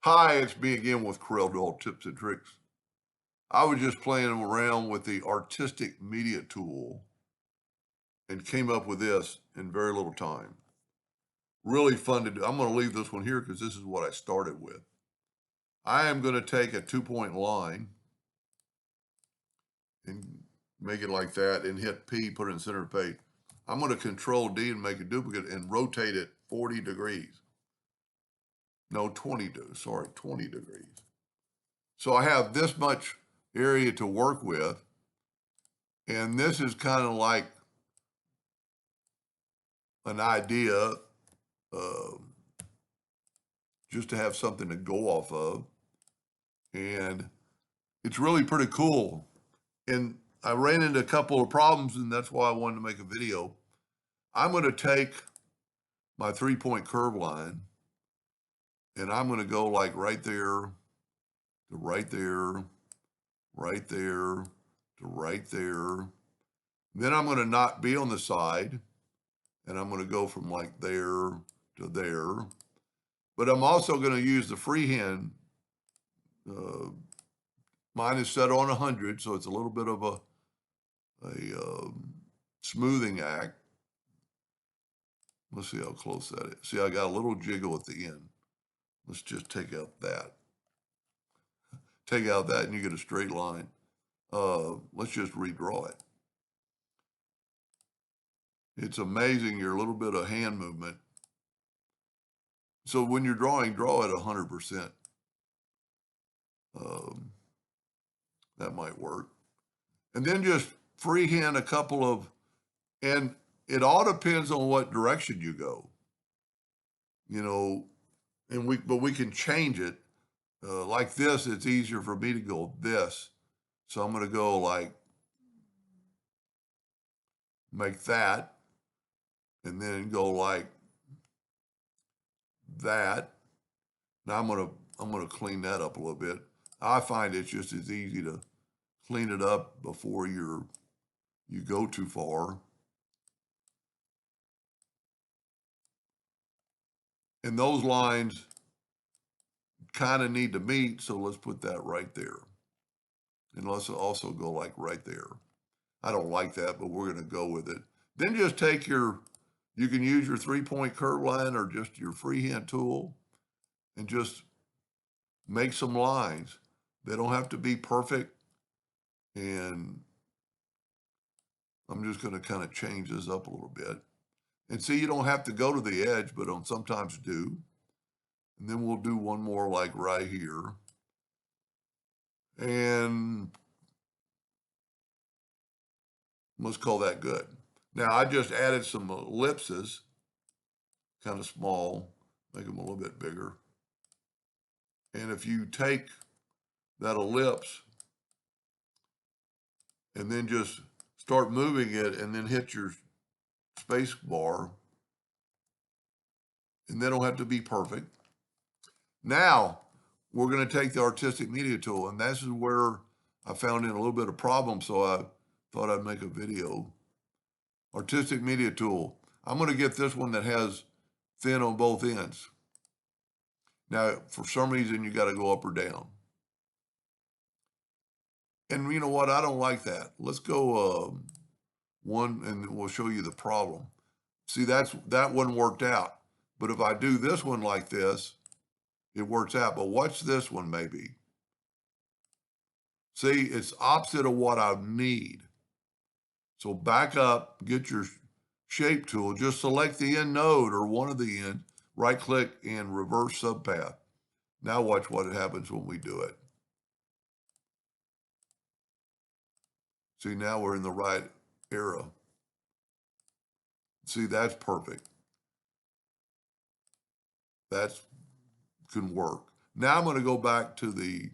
Hi, it's me again with Corel Dual Tips and Tricks. I was just playing around with the artistic media tool and came up with this in very little time. Really fun to do. I'm going to leave this one here because this is what I started with. I am going to take a 2-point line and make it like that and hit P, put it in center of page. I'm going to Control D and make a duplicate and rotate it 40 degrees. No, 20 degrees. So I have this much area to work with. And this is kind of like an idea uh, just to have something to go off of. And it's really pretty cool. And I ran into a couple of problems, and that's why I wanted to make a video. I'm going to take my 3-point curve line, and I'm going to go like right there to right there, right there to right there. Then I'm going to not be on the side, and I'm going to go from like there to there. But I'm also going to use the freehand. Mine is set on 100, so it's a little bit of a smoothing act. Let's see how close that is. See, I got a little jiggle at the end. Let's just take out that. Take out that and you get a straight line. Let's just redraw it. It's amazing your little bit of hand movement. So when you're drawing, draw at 100%. That might work. And then just freehand a couple of, and it all depends on what direction you go, you know, but we can change it. Like this, it's easier for me to go this. So I'm going to go like, make that, and then go like that. Now I'm going to clean that up a little bit. I find it's just as easy to clean it up before you go too far. And those lines kind of need to meet, so let's put that right there. And let's also go like right there. I don't like that, but we're going to go with it. Then just take you can use your 3-point curve line or just your freehand tool and just make some lines. They don't have to be perfect. And I'm just going to kind of change this up a little bit. And see, you don't have to go to the edge, but sometimes do. And then we'll do one more like right here. And let's call that good. Now, I just added some ellipses, kind of small, make them a little bit bigger. And if you take that ellipse and then just start moving it and then hit your space bar, and they don't have to be perfect. Now, we're going to take the artistic media tool, and this is where I found in a little bit of problem, so I thought I'd make a video. Artistic media tool. I'm going to get this one that has thin on both ends. Now, for some reason, you got to go up or down. And you know what? I don't like that. Let's go one, and we'll show you the problem. See, that one worked out. But if I do this one like this, it works out. But watch this one maybe. See, it's opposite of what I need. So back up, get your shape tool, just select the end node or one of the end, right click and reverse subpath. Now watch what happens when we do it. See, now we're in the right era. See, that's perfect. That can work. Now I'm going to go back to the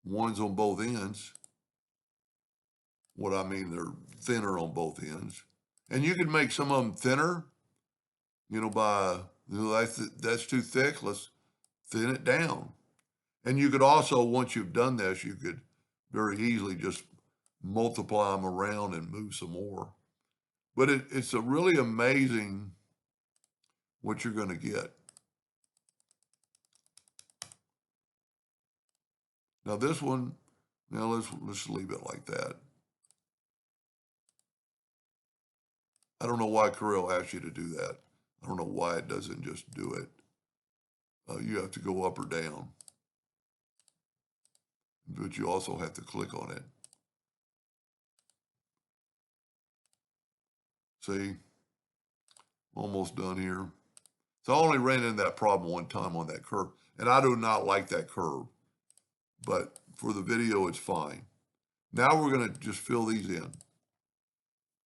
ones on both ends. What I mean, they're thinner on both ends. And you can make some of them thinner, by, that's too thick. Let's thin it down. And you could also, once you've done this, you could very easily just multiply them around and move some more. But it's a really amazing what you're going to get. Now this one, now let's leave it like that. I don't know why Corel asks you to do that. I don't know why it doesn't just do it. You have to go up or down, but you also have to click on it. See, almost done here. So I only ran into that problem one time on that curve, and I do not like that curve, but for the video, it's fine. Now we're going to just fill these in.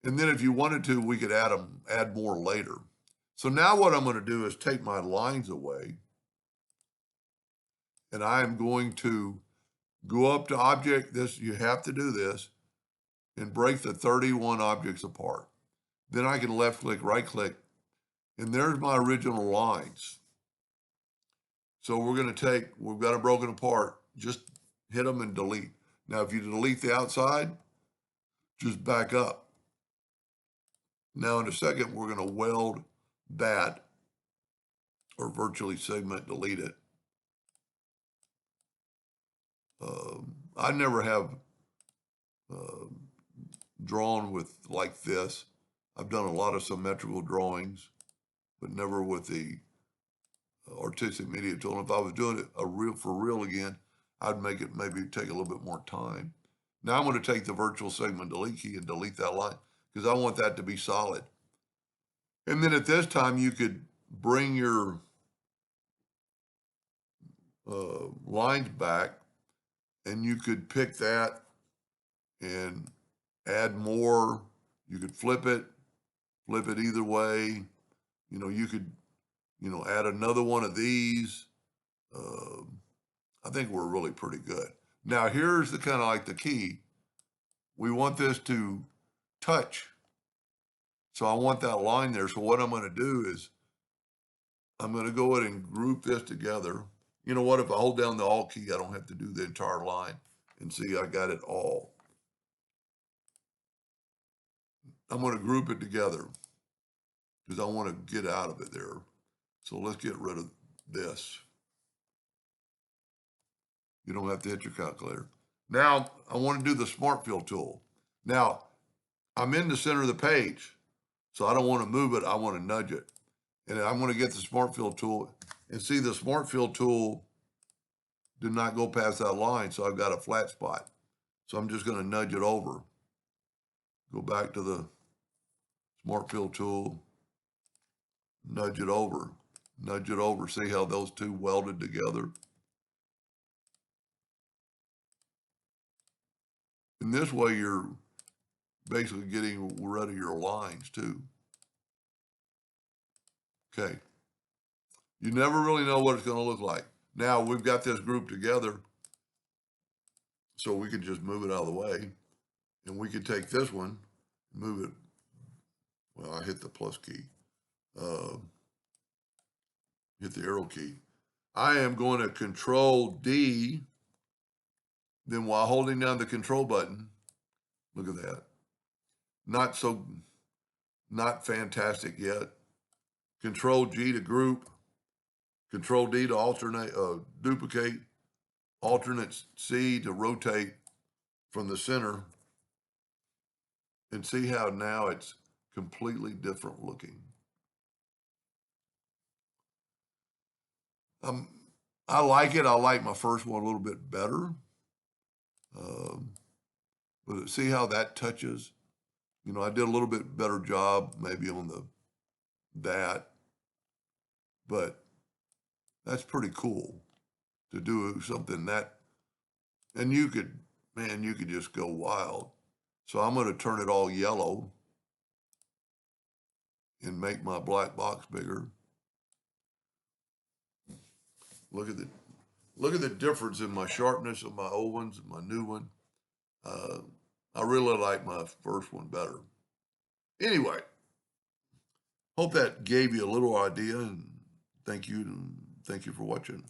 And then if you wanted to, we could add more later. So now what I'm going to do is take my lines away, and I am going to go up to object, this, you have to do this, and break the 31 objects apart. Then I can left click, right click, and there's my original lines. So we're going to take, we've got it broken apart, just hit them and delete. Now, if you delete the outside, just back up. Now, in a second, we're going to weld that, or virtually segment delete it. I never have drawn with like this. I've done a lot of symmetrical drawings, but never with the artistic media tool. If I was doing it for real again, I'd make it maybe take a little bit more time. Now I'm going to take the virtual segment delete key and delete that line because I want that to be solid. And then at this time, you could bring your lines back, and you could pick that and add more. You could flip it either way. You know, you could, you know, add another one of these. I think we're really pretty good. Now, here's the kind of like the key. We want this to touch. So I want that line there. So what I'm going to do is I'm going to go ahead and group this together. You know what? If I hold down the Alt key, I don't have to do the entire line. And see, I got it all. I'm going to group it together because I want to get out of it there. So let's get rid of this. You don't have to hit your calculator. Now, I want to do the Smart Fill tool. Now, I'm in the center of the page, so I don't want to move it. I want to nudge it. And I'm going to get the Smart Fill tool. And see, the Smart Fill tool did not go past that line, so I've got a flat spot. So I'm just going to nudge it over. Go back to the Smart Fill tool, nudge it over, nudge it over. See how those two welded together? In this way, you're basically getting rid of your lines too. Okay. You never really know what it's going to look like. Now we've got this group together, so we could just move it out of the way, and we could take this one, move it. Well, I hit the plus key, hit the arrow key. I am going to Control D, then while holding down the control button, look at that. Not fantastic yet. Control G to group, Control D to alternate, duplicate, alternate C to rotate from the center, and see how now it's completely different looking. I like it. I like my first one a little bit better. But see how that touches? You know, I did a little bit better job maybe on that, but that's pretty cool to do something that, and you could just go wild. So I'm going to turn it all yellow and make my black box bigger. Look at the difference in my sharpness of my old ones and my new one. I really like my first one better. Anyway, hope that gave you a little idea, and thank you for watching.